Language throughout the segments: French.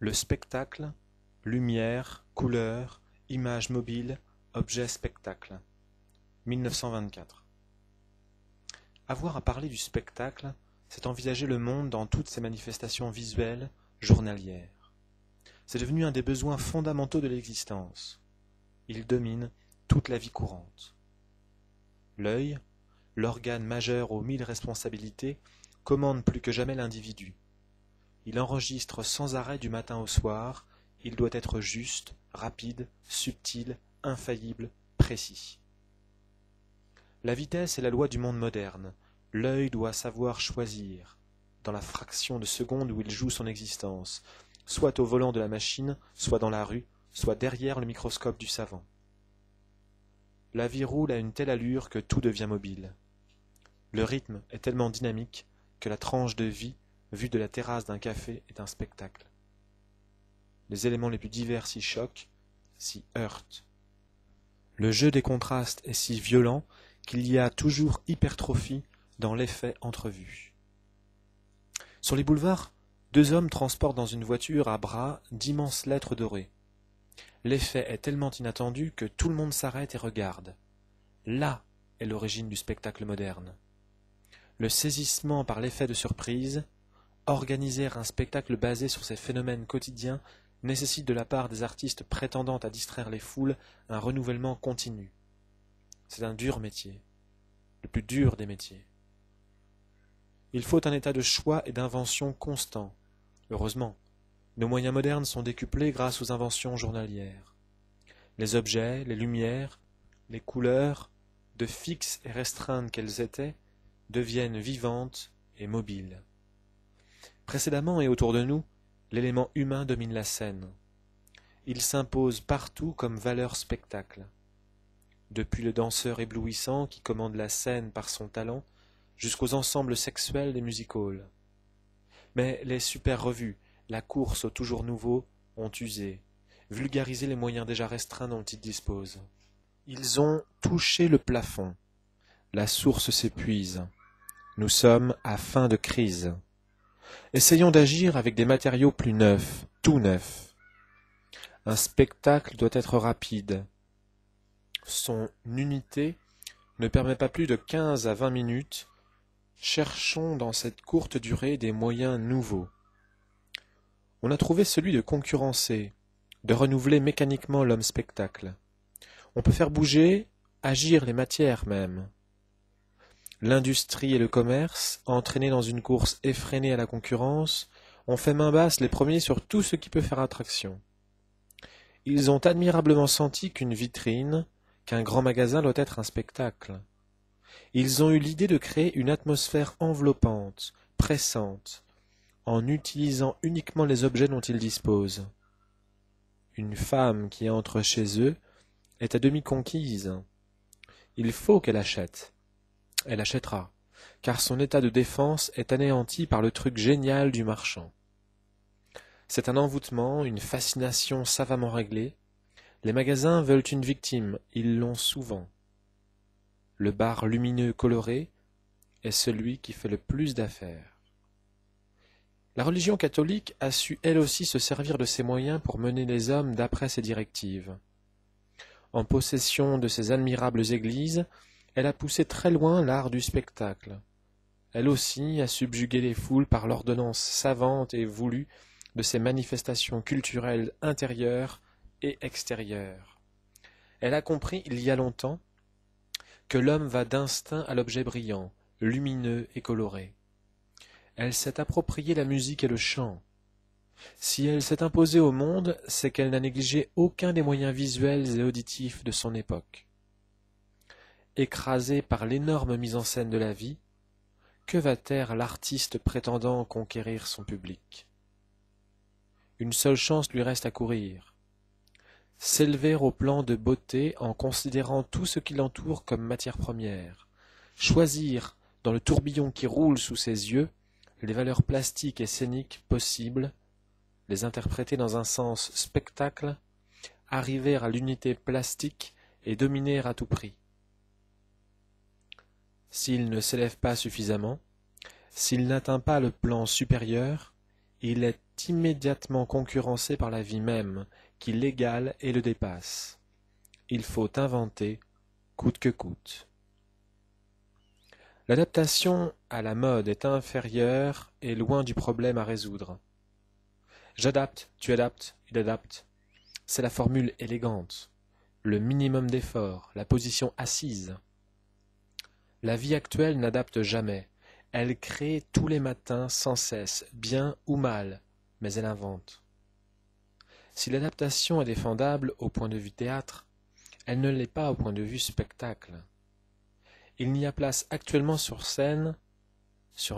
Le spectacle, lumière, couleur, images mobiles, objets spectacle. 1924. Avoir à parler du spectacle, c'est envisager le monde dans toutes ses manifestations visuelles, journalières. C'est devenu un des besoins fondamentaux de l'existence. Il domine toute la vie courante. L'œil, l'organe majeur aux 1000 responsabilités, commande plus que jamais l'individu. Il enregistre sans arrêt du matin au soir, il doit être juste, rapide, subtil, infaillible, précis. La vitesse est la loi du monde moderne. L'œil doit savoir choisir, dans la fraction de seconde où il joue son existence, soit au volant de la machine, soit dans la rue, soit derrière le microscope du savant. La vie roule à une telle allure que tout devient mobile. Le rythme est tellement dynamique que la tranche de vie, vue de la terrasse d'un café, est un spectacle. Les éléments les plus divers s'y choquent, s'y heurtent. Le jeu des contrastes est si violent qu'il y a toujours hypertrophie dans l'effet entrevu. Sur les boulevards, deux hommes transportent dans une voiture à bras d'immenses lettres dorées. L'effet est tellement inattendu que tout le monde s'arrête et regarde. Là est l'origine du spectacle moderne. Le saisissement par l'effet de surprise, organiser un spectacle basé sur ces phénomènes quotidiens nécessite de la part des artistes prétendant à distraire les foules un renouvellement continu. C'est un dur métier, le plus dur des métiers. Il faut un état de choix et d'invention constant. Heureusement, nos moyens modernes sont décuplés grâce aux inventions journalières. Les objets, les lumières, les couleurs, de fixes et restreintes qu'elles étaient, deviennent vivantes et mobiles. Précédemment et autour de nous, l'élément humain domine la scène. Il s'impose partout comme valeur spectacle. Depuis le danseur éblouissant qui commande la scène par son talent, jusqu'aux ensembles sexuels des music-halls. Mais les super-revues, la course au toujours nouveau, ont usé, vulgarisé les moyens déjà restreints dont ils disposent. Ils ont touché le plafond. La source s'épuise. Nous sommes à fin de crise. Essayons d'agir avec des matériaux plus neufs, tout neufs. Un spectacle doit être rapide. Son unité ne permet pas plus de 15 à 20 minutes. Cherchons dans cette courte durée des moyens nouveaux. On a trouvé celui de concurrencer, de renouveler mécaniquement l'homme spectacle. On peut faire bouger, agir les matières même. L'industrie et le commerce, entraînés dans une course effrénée à la concurrence, ont fait main basse les premiers sur tout ce qui peut faire attraction. Ils ont admirablement senti qu'une vitrine, qu'un grand magasin doit être un spectacle. Ils ont eu l'idée de créer une atmosphère enveloppante, pressante, en utilisant uniquement les objets dont ils disposent. Une femme qui entre chez eux est à demi conquise. Il faut qu'elle achète. Elle achètera, car son état de défense est anéanti par le truc génial du marchand. C'est un envoûtement, une fascination savamment réglée. Les magasins veulent une victime, ils l'ont souvent. Le bar lumineux coloré est celui qui fait le plus d'affaires. La religion catholique a su elle aussi se servir de ses moyens pour mener les hommes d'après ses directives. En possession de ses admirables églises, elle a poussé très loin l'art du spectacle. Elle aussi a subjugué les foules par l'ordonnance savante et voulue de ses manifestations culturelles intérieures et extérieures. Elle a compris il y a longtemps que l'homme va d'instinct à l'objet brillant, lumineux et coloré. Elle s'est approprié la musique et le chant. Si elle s'est imposée au monde, c'est qu'elle n'a négligé aucun des moyens visuels et auditifs de son époque. Écrasée par l'énorme mise en scène de la vie, que va taire l'artiste prétendant conquérir son public? Une seule chance lui reste à courir. S'élever au plan de beauté en considérant tout ce qui l'entoure comme matière première. Choisir, dans le tourbillon qui roule sous ses yeux, les valeurs plastiques et scéniques possibles, les interpréter dans un sens spectacle, arriver à l'unité plastique et dominer à tout prix. S'il ne s'élève pas suffisamment, s'il n'atteint pas le plan supérieur, il est est immédiatement concurrencé par la vie même, qui l'égale et le dépasse. Il faut inventer, coûte que coûte. L'adaptation à la mode est inférieure et loin du problème à résoudre. J'adapte, tu adaptes, il adapte. C'est la formule élégante, le minimum d'effort, la position assise. La vie actuelle n'adapte jamais. Elle crée tous les matins sans cesse, bien ou mal, mais elle invente. Si l'adaptation est défendable au point de vue théâtre, elle ne l'est pas au point de vue spectacle. Il n'y a place actuellement sur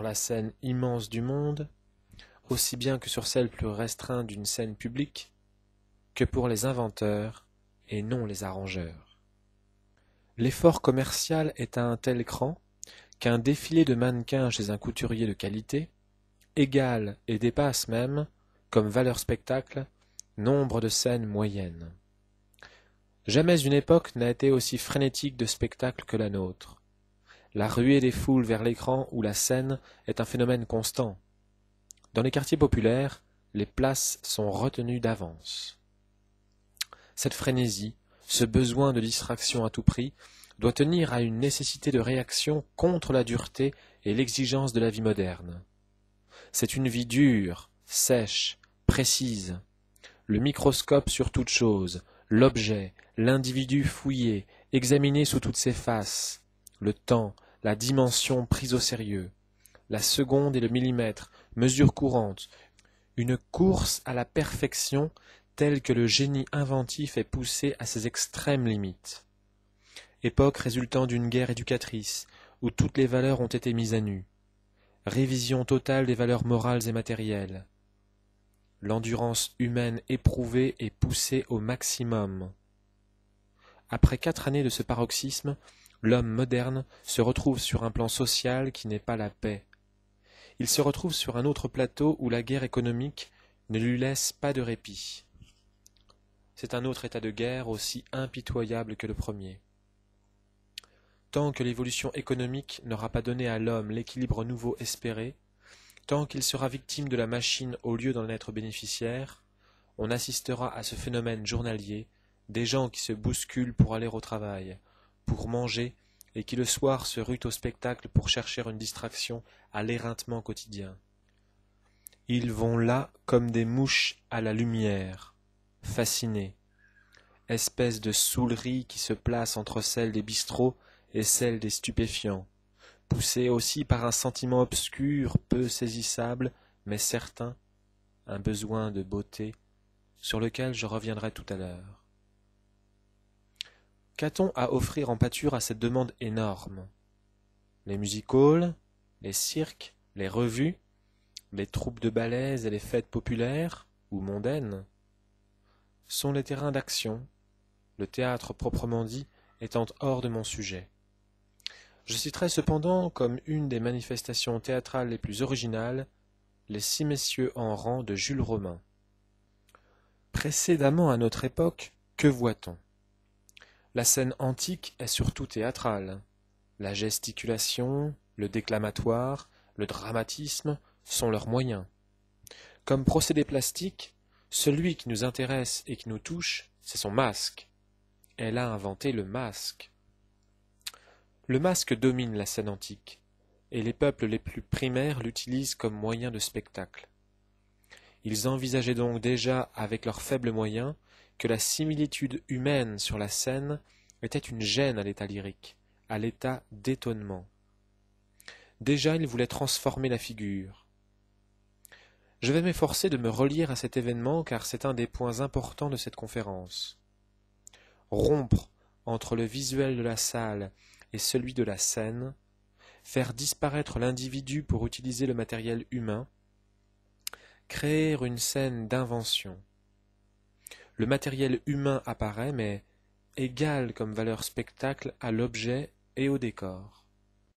la scène immense du monde, aussi bien que sur celle plus restreinte d'une scène publique, que pour les inventeurs et non les arrangeurs. L'effort commercial est à un tel cran qu'un défilé de mannequins chez un couturier de qualité égale et dépasse même, comme valeur spectacle, nombre de scènes moyennes. Jamais une époque n'a été aussi frénétique de spectacle que la nôtre. La ruée des foules vers l'écran ou la scène est un phénomène constant. Dans les quartiers populaires, les places sont retenues d'avance. Cette frénésie, ce besoin de distraction à tout prix, doit tenir à une nécessité de réaction contre la dureté et l'exigence de la vie moderne. C'est une vie dure, sèche, précise. Le microscope sur toute chose, l'objet, l'individu fouillé, examiné sous toutes ses faces, le temps, la dimension prise au sérieux, la seconde et le millimètre, mesure courante, une course à la perfection telle que le génie inventif est poussé à ses extrêmes limites. Époque résultant d'une guerre éducatrice, où toutes les valeurs ont été mises à nu. Révision totale des valeurs morales et matérielles. L'endurance humaine éprouvée et poussée au maximum. Après 4 années de ce paroxysme, l'homme moderne se retrouve sur un plan social qui n'est pas la paix. Il se retrouve sur un autre plateau où la guerre économique ne lui laisse pas de répit. C'est un autre état de guerre aussi impitoyable que le premier. Tant que l'évolution économique n'aura pas donné à l'homme l'équilibre nouveau espéré, tant qu'il sera victime de la machine au lieu d'en être bénéficiaire, on assistera à ce phénomène journalier des gens qui se bousculent pour aller au travail, pour manger, et qui le soir se ruent au spectacle pour chercher une distraction à l'éreintement quotidien. Ils vont là comme des mouches à la lumière, fascinés, espèce de saoulerie qui se place entre celle des bistrots et celle des stupéfiants, poussés aussi par un sentiment obscur, peu saisissable, mais certain, un besoin de beauté, sur lequel je reviendrai tout à l'heure. Qu'a-t-on à offrir en pâture à cette demande énorme? Les music-halls, les cirques, les revues, les troupes de ballets et les fêtes populaires, ou mondaines, sont les terrains d'action, le théâtre proprement dit étant hors de mon sujet. Je citerai cependant comme une des manifestations théâtrales les plus originales les 6 messieurs en rang de Jules Romain. Précédemment à notre époque, que voit-on? La scène antique est surtout théâtrale. La gesticulation, le déclamatoire, le dramatisme sont leurs moyens. Comme procédé plastique, celui qui nous intéresse et qui nous touche, c'est son masque. Elle a inventé le masque. Le masque domine la scène antique, et les peuples les plus primaires l'utilisent comme moyen de spectacle. Ils envisageaient donc déjà, avec leurs faibles moyens, que la similitude humaine sur la scène était une gêne à l'état lyrique, à l'état d'étonnement. Déjà ils voulaient transformer la figure. Je vais m'efforcer de me relier à cet événement car c'est un des points importants de cette conférence. Rompre entre le visuel de la salle et celui de la scène, faire disparaître l'individu pour utiliser le matériel humain, créer une scène d'invention. Le matériel humain apparaît, mais égal comme valeur spectacle à l'objet et au décor.